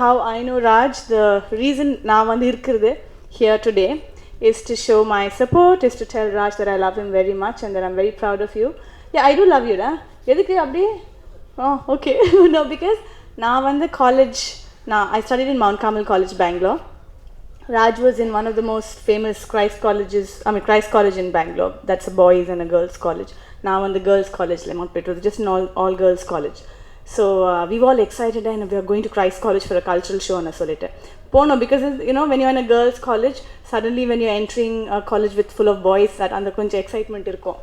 How I know Raj, the reason நான் வந்து இருக்கிறது here today is to show my support, is to tell Raj that I love him very much and that I'm very proud of you. Yeah, I do love you, da. எதுக்கு அப்படி? Oh, okay. No, because நான் வந்து college, I studied in Mount Carmel College, Bangalore. Raj was in one of the most famous Christ Christ College in Bangalore. That's a boys and a girls college. Now in the girls college, it was just an all girls college. So we were all excited and we are going to Christ College for a cultural show and solite. Pono, because you know when you're in a girls college, suddenly when you're entering a college with full of boys, that and the konja excitement irko.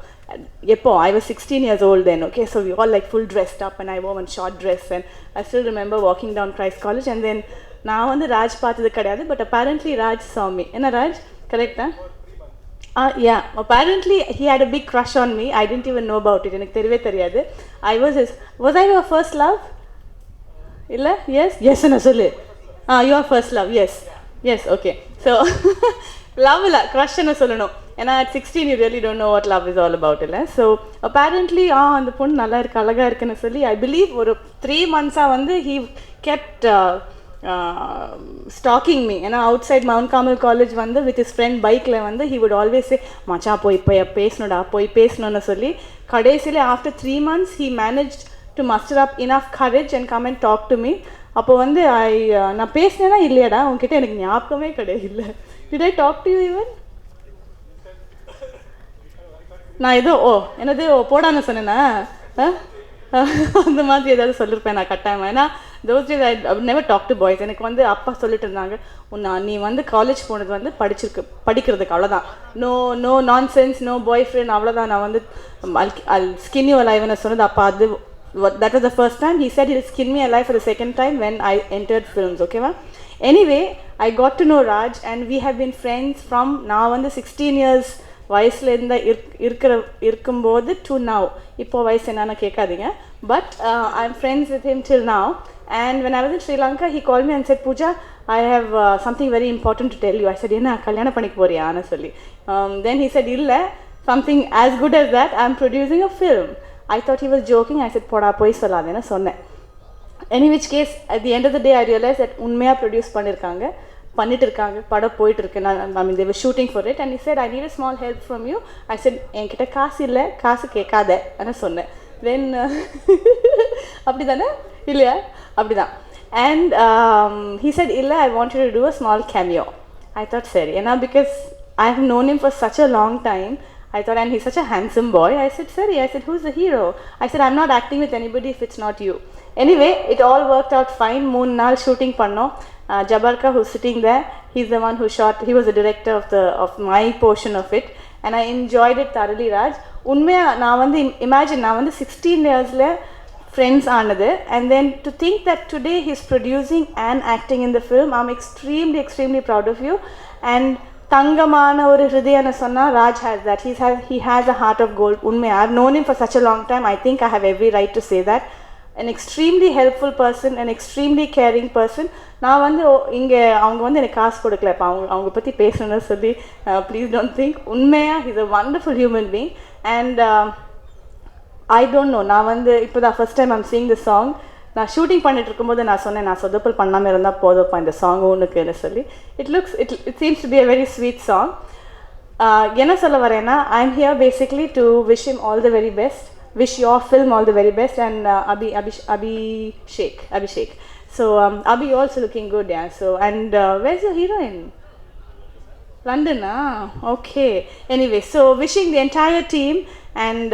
Yepo, I was 16 years old then, okay, so we all like full dressed up and I wore one short dress and I still remember walking down Christ College and then now on the Raj paathathu kadiyadu, but apparently Raj saw me. Enna Raj? Correct, huh? Yeah, apparently he had a big crush on me. I didn't even know about it. எனக்கு தெரியவே தெரியாது. Was I your first love? இல்ல? Yes? Yes என்ன சொல்லு. Your first love. Yes, okay. So love இல்ல, crush என்ன சொல்லணும். ஏன்னா at 16 you really don't know what love is all about, இல்ல? So apparently அந்த பொண்ணு நல்லா இருக்கு, அழகா இருக்குன்னு சொல்லி I believe ஒரு 3 months வந்து he kept stalking me, and outside Mount Carmel College வந்து with his friend bike la வந்து he would always say மச்சா போய் பேசணும்னு சொல்லி கடைசில after 3 months he managed to muster up enough courage and come and talk to me. அப்போ வந்து நான் பேசினேனா இல்லையடா உன்கிட்ட எனக்கு ஞாபகமே கிடையாது. Did I talk to you even? நான் ஏதோ என்னது போடான்னு சொன்னேனா அந்த மாதிரி ஏதாவது சொல்லியிருப்பேன் நான் கட்டாயமா. ஏன்னா those days I would never talk to boys. எனக்கு வந்து அப்பா சொல்லிட்டு இருந்தாங்க நீ வந்து காலேஜ் போனது வந்து படிக்கிறதுக்கு அவ்வளோதான், நோ நான்சென்ஸ், நோ பாய் ஃப்ரெண்ட், அவ்வளோதான். நான் வந்து ஸ்கின் யூ அலைவ்னு சொன்னது அப்பா. அது that was the first time. He said he'll skin me alive for the second time when I entered films, okay va? Anyway, I got to know Raj and we have been friends from நான் வந்து 16 years வயசுல இருந்த இருக்கும்போது to now. இப்போ வயசு என்னன்னு கேட்காதீங்க, but I'm friends with him till now. And when I was in Sri Lanka, he called me and said, Pooja, I have something very important to tell you. I said, என்ன கல்யாணம் பண்ணிக்க போறியான்னு சொல்லி. Then he said, இல்ல, something as good as that, I'm producing a film. I thought he was joking. I said, போடா போய் சொல்லாதேன்னு சொன்னேன். In which case, at the end of the day, I realized that உண்மையா produce பண்ணிட்டு இருக்காங்க, படம் போயிட்டு இருக்கு. I mean, they were shooting for it and he said, I need a small help from you. I said, என்கிட்ட காசு இல்லை, காசு கேட்காத அன்னு சொன்னேன். Then அப்படிதானே இல்லையா? அப்படிதான். And he said, இல்லை, I want you to do a small cameo. I thought சரி, ஏன்னா because I have known him for such a long time. I thought, and he's such a handsome boy. I said, sorry. I said, who's the hero? I said, I'm not acting with anybody if it's not you. Anyway, it all worked out fine. 3 naal shooting panno. Jabarka, who's sitting there, he's the one who shot. He was the director of my portion of it, and I enjoyed it thoroughly, Raj. Unmaya na vandu imagine na vandu 16 years la friends aanadhu, and then to think that today he's producing and acting in the film. I'm extremely proud of you. And தங்கமான ஒரு ஹிருதயன்னு சொன்னா Raj has that. He has a heart of gold. உண்மை, I've known him for such a long time. I think I have every right to say that. An extremely helpful person, an extremely caring person. நான் வந்து இங்கே அவங்க வந்து எனக்கு காசு கொடுக்கல, இப்போ அவங்க பற்றி பேசணும்னு சொல்லி ப்ளீஸ் டோன்ட் திங்க். உண்மையாக he's a wonderful human being. And I don't know, நான் வந்து இப்போ தான் first time I'm seeing the song. நான் ஷூட்டிங் பண்ணிட்டு இருக்கும்போது நான் சொன்னேன், நான் சொதப்பல் பண்ணாமல் இருந்தால் போதும்ப்பா இந்த சாங் ஒன்றுக்குன்னு சொல்லி. It seems to be a very sweet song. என்ன சொல்ல வரேன்னா, I am here basically to wish him all the very best, wish your film all the very best. And Abhishek. So Abhi also looking good. Yeah. So and where's your heroine? London, okay. Anyway, so wishing the entire team and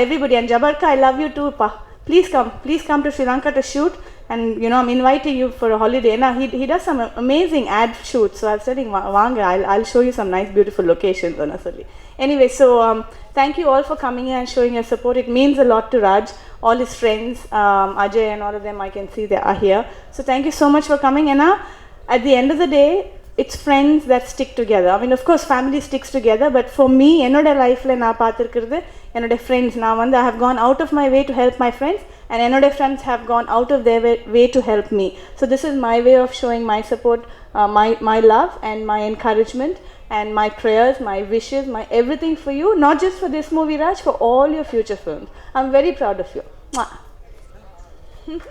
everybody, and Jabarka, I love you too, pa. Please come to Sri Lanka to shoot, and you know I'm inviting you for a holiday. Now he does some amazing ad shoots, so I was telling Vanga, I'll show you some nice beautiful locations honestly. Anyway, so thank you all for coming here and showing your support. It means a lot to Raj, all his friends, Ajay and all of them. I can see they are here, so thank you so much for coming. And at the end of the day, it's friends that stick together. I mean, of course family sticks together, but for me, என்னோட லைஃப்ல நான் பார்த்திருக்கிறது என்னோட friends. நான் வந்து I have gone out of my way to help my friends, and என்னோட friends have gone out of their way to help me. So this is my way of showing my support, my love and my encouragement and my prayers, my wishes, my everything for you, not just for this movie, Raj, for all your future films. I'm very proud of you. Mwah.